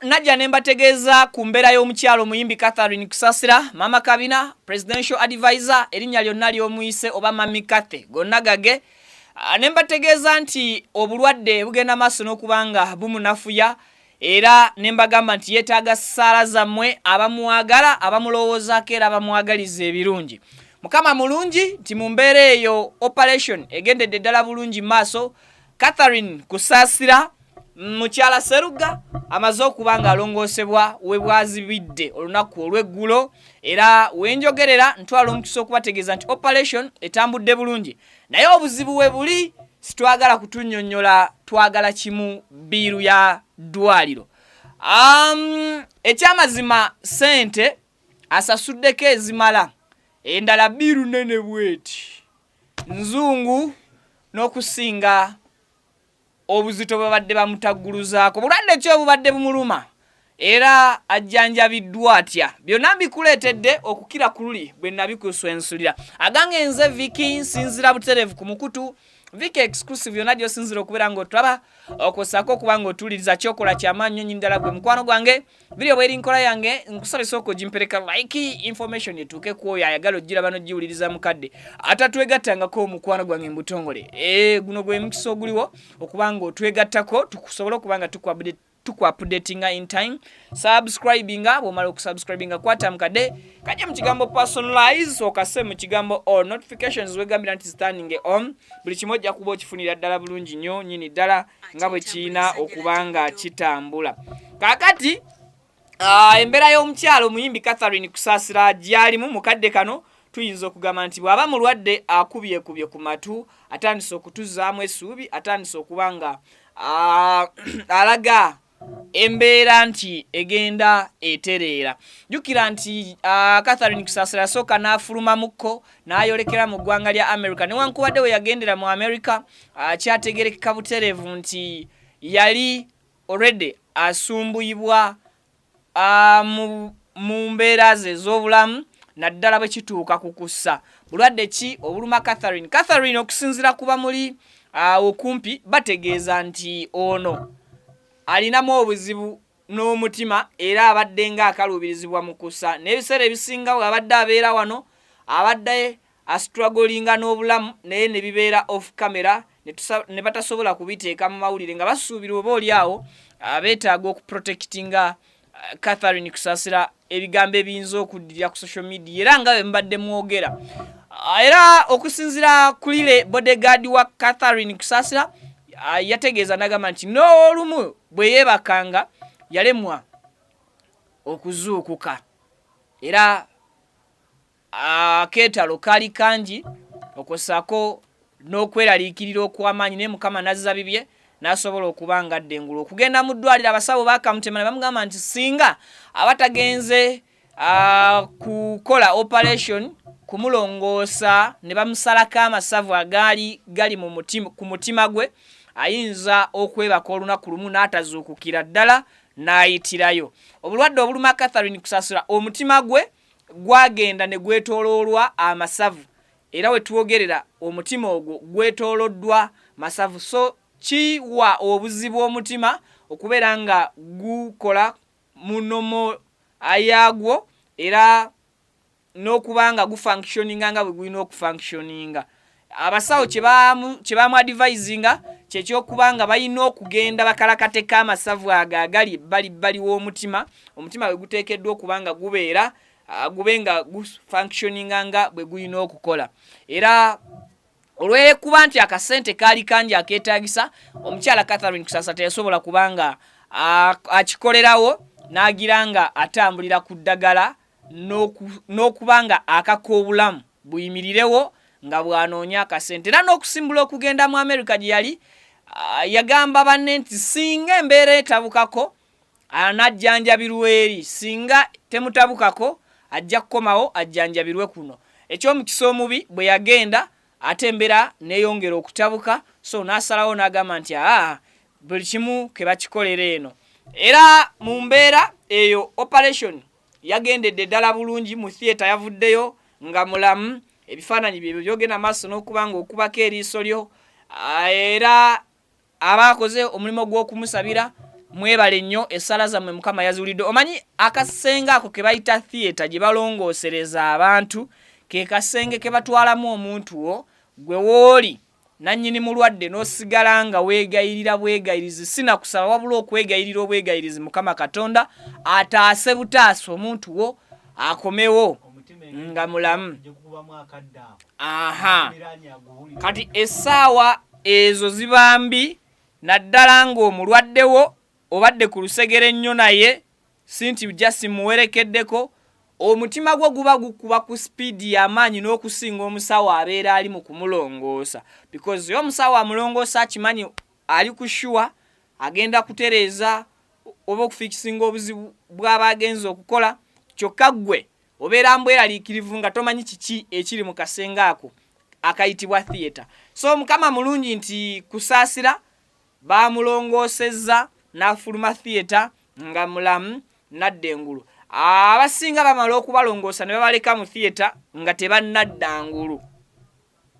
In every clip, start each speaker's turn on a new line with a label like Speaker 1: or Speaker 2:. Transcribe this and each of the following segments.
Speaker 1: najja ne mbategeeza ku mbeera y'omukyalo omuyimbi Catherine Kusasira, Mama Kabina, Presidential Advisor, erinnya lyonna ly'omuyise oba Mami Kathe, gonna gage. Ne mbategeeza nti obulwadde bugenda maaso n'okubanga bumunafuya, era ne mbagamba nti yeetaaga ssaala zammwe abamwagala, abamulowoozaako era abamwagaliza ebirungi. Mukama mulungi nti mu mbeera eyo operation egendedde ddala bulungi maaso. Catherine Kusasira mukyala Seruga amaze okubanga alongoosebwa we bwazibidde olunaku olw'eggulo, era wenjogerera ntwala omukisa okubategeeza nti operation etambudde bulungi, naye obuzibu we buli sitwagala kutunnyonnyola, twagala kimu Biiru ya ddwaliro. Ekyamazima Sente asasuddeko ezimala, endala Biiru nene bweti nzungu n'okusinga obuzito babadde bamutagguluzaako. Bulwadde ki obubadde bumuluma era ajjanjabiddwa atya? Byonna mbikuleetedde okukira ku luli bwe nabikuswensulira. Agange nze Viki nsinzira butereevu ku mukutu, Viki exclusive yonna gy'osinzira okubeera ng'otulaba, okosako okuba ng'otuwuliriza kyokola ky'amaanyi nnyo ddala gwe mukwano gwange. Video bw'eri nkola yange nkusabisa okugimpereka like information etuuke ku oyo ayagala ojjira bano giwuliriza mukadde atatwegattangako omukwano gwange mbutongole. Guno gwe mukisa oguliwo okuba ng'otwegattako tukusobole okuba nga tuku-updatinga in time. Subscribinga, bw'omala okusubscribinga kwata mukadde kajja mu kigambo personalize okase mu kigambo all notifications wegambira nti standing on, buli kimu ojja kuba okifunira ddala bulungi nnyo nnyini ddala nga bwe kiina okuba nga kitambula. Kaakati embeera y'omukyalo omuyimbi Catherine Kusasira gy'alimu mukadde kano tuyinza okugamba nti bw'aba mulwadde akubyekubye ku matu, atandise okutuzaamu essuubi, atandise okuba nga alaga embeera nti egenda etereera. Jjukira nti Catherine Kusasira asooka n'afulumamukko n'ayolekera mu ggwanga lya America. Newankubadde we yagendera mu America, kyategerekeka butereevu nti yali already asumbuyibwa mu mbeera ze ez'obulamu, naddala bwe kituuka ku kussa. Bulwadde ki obuluma Catherine? Catherine okusinziira kuba muli okumpi bategeeza nti ono alinamu obuzibu n'omutima era abadde nga akaluubirizibwa mu kussa. N'ebiseera ebisinga we abadde abeera wano abadde astrugglinga n'obulamu naye ne bibeera off camera ne batasobola kubiteeka mu mawulire nga basuubira oba oli awo beetaaga okuprotectinga Catherine Kusasira ebigambo ebiyinza okuddirira ku social media era nga bwe mbadde mwogera. Era okusinziira kulire bodyguard wa Catherine Kusasira yategeeza nagamba nti n'olumu bwe yeebakanga yalemwa okuzuukuka era akeetalo kaali kangi okosako n'okweraliikirira okw'amaanyi, naye Mukama n'azza bibye n'asobola okuba nga addengula okugenda mu ddwaliro. Abasawo baakamutema ne bamugamba nti singa abatagenze kukola operation kumulongoosa ne bamusalako amasavu agaali gali ku mutima gwe, ayinza okwebaka olunaku lumu n'atazuukukira ddala n'ayitirayo. Obulwadde obuluma Catherine Kusasira, omutima gwe gwagenda ne gwetooloolwa amasavu, era we twogerera omutima ogwo gwetooloddwa masavu. So kiwa obuzibu omutima okubeera nga gukola munomo ayagwo era n'okubanga gufunctioninga nga bwe gulina okufunctioninga. Abasawo kye baamu advisinga kyekyokubanga balina okugenda bakalakateko amasavu ago agali bali w'omutima. Omutima bwe guteekeddwa okubanga gubeera gubenga gufunctioninga nga bwe gulina okukola. Era olwekuba nti akasente kaali kangi akeetaagisa, omukyala Catherine Kusasira teyasobola kubanga akikolerawo n'agira nga atambulira ku ddagala n'okubanga akaka obulamu buyimirirewo nga bw'anoonya akasente. Era n'okusimbula okugenda mu America gye yali, yagamba banne nti singa embeera etabukako anajjanjabirwa eri, singa temutabukako ajja kukomawo ajjanjabirwe kuno. Ekyomukisa omubi bwe yagenda ate embeera neeyongera okutabuka, so n'asalawo n'agamba nti buli kimu ke bakikolera eno. Era mu mbeera eyo operation yagendedde ddala bulungi, mu theatre yavuddeyo nga mulamu, ebifaananyi bye byogenda maaso n'okuba nga okubako eriiso lyo, era abaakoze omulimu gw'okumusabira mwebale nnyo essala zammwe Mukama yaziwulidde. Omanyi akasenge ako ke bayita theatre gye balongoosereza abantu ke kasenge ke batwalamu omuntu wo gwe wooli nannyini mulwadde n'osigala nga weegayirira bwegayirizi sinakusaba wabula okwegayirira obwegayirizi Mukama Katonda ataase butaasa omuntu wo akomewo nga mulamu. Aha, kati essaawa ezo ziba mbi naddala ng'omulwaddewo obadde ku lusegere nnyo naye sinti just muwerekeddeko omutima gwo guba gukuba ku speedi y'amaanyi n'okusinga omusawo abeera ali mu kumulongoosa, because yo omusawo amulongoosa akimanyi ali kushuwa agenda kutereeza oba okufikisinga obuzibu bw'aba agenza okukola, kyokka ggwe obeera mbweraliikirivu nga tomanyi kiki ekiri mu kasenge ako akayitibwa theatre. So Mukama mulungi nti Kusasira baamulongoosezza n'afuluma theatre nga mulamu nadda engulu. Abasinga bamala okubalongoosa ne babaleka mu theatre nga tebannadda ngulu.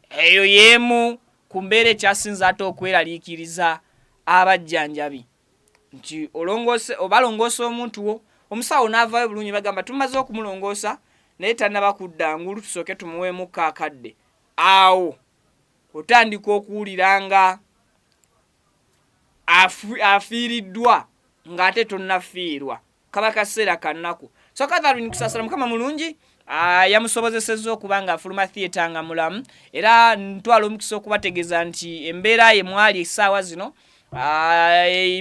Speaker 1: Eyo yeemu ku mbeera ekyasinza ate okweraliikiriza abajjanjabi nti obalongoosa omuntu wo omusawo n'avaayo bulungi bagamba tumaze okumulongoosa naye tannaba kudda ngulu tusooke tumuweemukko akadde. Awo otandika okuwulira nga afiiriddwa ng'ate tonnafiirwa. Kaba kaseera kannaku. So Catherine Kusasira Mukama mulungi yamusobozesezza okuba nga afuluma theatre nga mulamu, era ntwala omukisa okubategeeza nti embeera ye mwali essaawa zino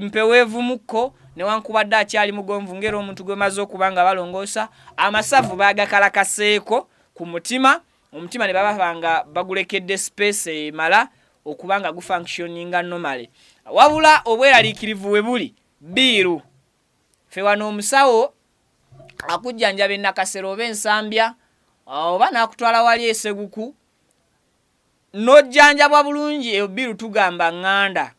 Speaker 1: mpeweevumukko newankubadde akyali mugonvu ng'era omuntu gwe maze okuba nga balongoosa. Amasavu bagakalakaseeko ku mutima, omutima ne baba nga bagulekedde space emala okuba nga gufunctioninga normally. Wabula obweraliikirivu we buli Biiru fe wano omusawo akujjanjaba ennakasero oba ensambya oba n'akutwala wali eseguku n'ojjanjabwa bulungi, eyo Biiru tugamba ŋŋanda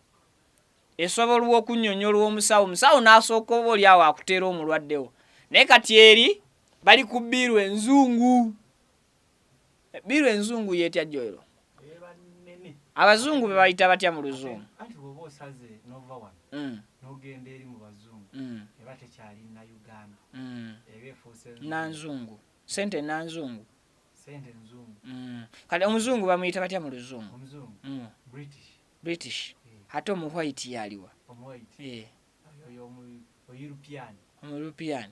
Speaker 1: esobolwa okunnyonnyola omusawo n'asooka oba oli awo akuteera omulwaddewo. Naye kati eri bali ku Biiru enzungu. Biiru enzungu yeetya Joyero? Abazungu be bayita batya mu Luzungu?
Speaker 2: Nogenda eri mu bazungu eba tekyali na Uganda ebefuuse
Speaker 1: nanzungu Sente nanzungu
Speaker 2: Sente nzungu
Speaker 1: kale omuzungu bamuyita batya mu Luzungu?
Speaker 2: Omuzungu
Speaker 1: British ate omu white yaliwa European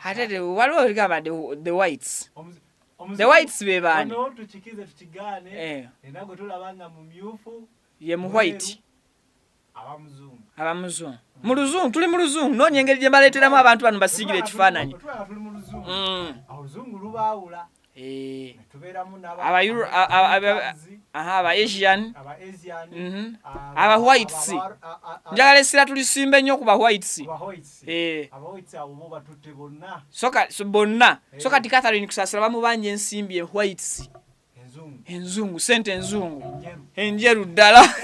Speaker 1: ate waliwo oligamba the whites be baani
Speaker 2: tukikize tukigane era gwe tulabanga mu myufu
Speaker 1: ye mu white
Speaker 2: abamuzungu
Speaker 1: mu Luzungu tuli mu Luzungu noonya engeri gye baleeteramu abantu bano basiigire ekifaananyi.
Speaker 2: Oluzungu lubaawula tubeeramu
Speaker 1: aba Asian aba whites njagala essira tulisimbe nnyo ku ba whites bonna. So kati Catherine Kusasira bamubanja ensimbi whites enzungu Sente enzungu enjeru ddala.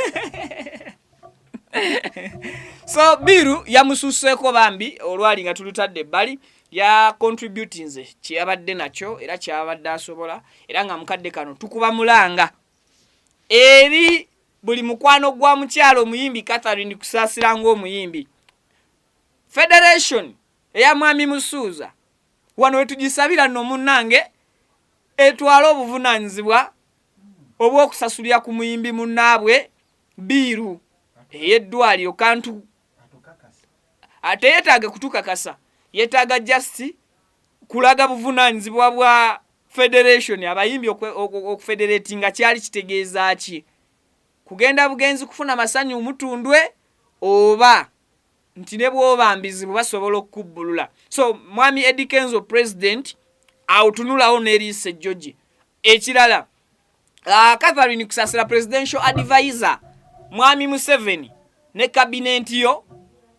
Speaker 1: So Biiru yamususeeko bambi olwali nga tulutadde ebbali ya contributinze kyeyabadde nakyo era kyabadde asobola, era nga mukadde kano tukuba mulanga eri buli mukwano gwa mukyalo omuyimbi Catherine Kusasira ng'omuyimbi. Federation eya Mwami Musuuza wano wetugisabira nno munnange etwala obuvunaanyizibwa obw'okusasulira ku muyimbi munnaabwe Biiru eyeddwaliro kantu ate yeetaaga kutukakasa, yeetaaga just kulaga buvunaanyizibwa bwa federation abayimbi okufederatinga kyali kitegeeza ki, kugenda bugenzi kufuna masanyu omutundwe oba nti ne bw'obambizibu basobola okubbulula. So Mwami Eddie Kenzo president awutunulawo n'eriisa George. Ekirala Catherine Kusasira presidential advisor Mwami Museveni ne cabinet yo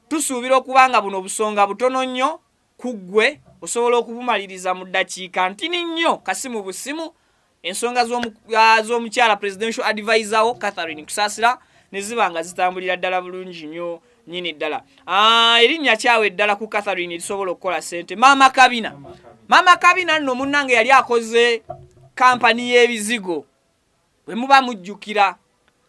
Speaker 1: tusuubira okubanga buno busonga butono nnyo kuggwe osobola okubumaliriza mu ddakiika ntini nnyo kasimu busimu. Ensonga z'omukyala presidential advisor wo Catherine Kusasira ne ziba nga zitambulira ddala bulungi nnyo nyini ddala. Erinnya kyawe ddala ku Catherine lisobola okukola sente. Mama Kabina nno munnange yali akoze kampani y'ebizigo bwe muba mujjukira.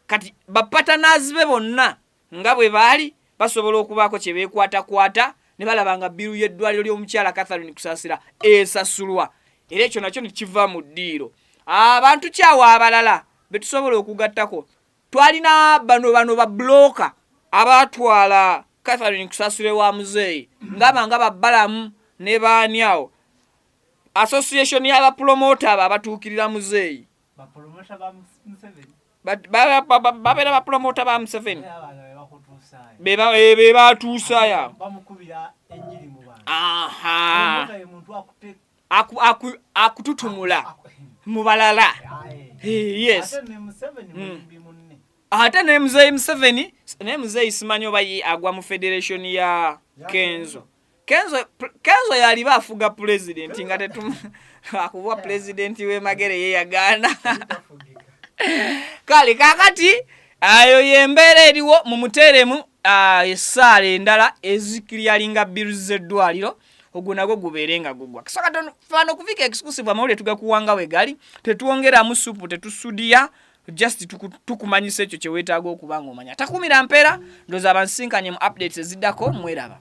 Speaker 1: Kati bapatanazi be bonna nga bwe baali basobola okubaako kye beekwatakwata ne balaba nga Biiru y'eddwaliro ly'omukyala Catherine Kusasira esasulwa era ekyo nakyo ne kiva mu ddiiro. Abantu kyawo abalala be tusobola okugattako twalina bano ba bloka abatwala Catherine Kusasira wa Muzeeyi nga babbalamu ne baanyawo association y'abapromota abatuukirira Muzeeyi babeera bapromota ba Museveni be batuusaya akututumula mu balala. Yes. Ate ne Muzeeyi Museveni ne Muzeeyi simanyi oba agwa mu federation ya Kenzo yali bafuga president nga akubwa president we Magere ye yagana. Kale kakati ayo yembeera eriwo mu muteremu esaala endala ezikiryalinga Biiru z'eddwaliro ogwo nagwo gubeerenga gugwa. Kisaka fano kufika exclusive amawulire tugakuwanga we gali tetuwongeramu supu tetusudiya just tukumanyisa ekyo kye weetaaga okuba ng'omanya. Takumira mpeera ndooza abansinkanye mu updates eziddako mweraba.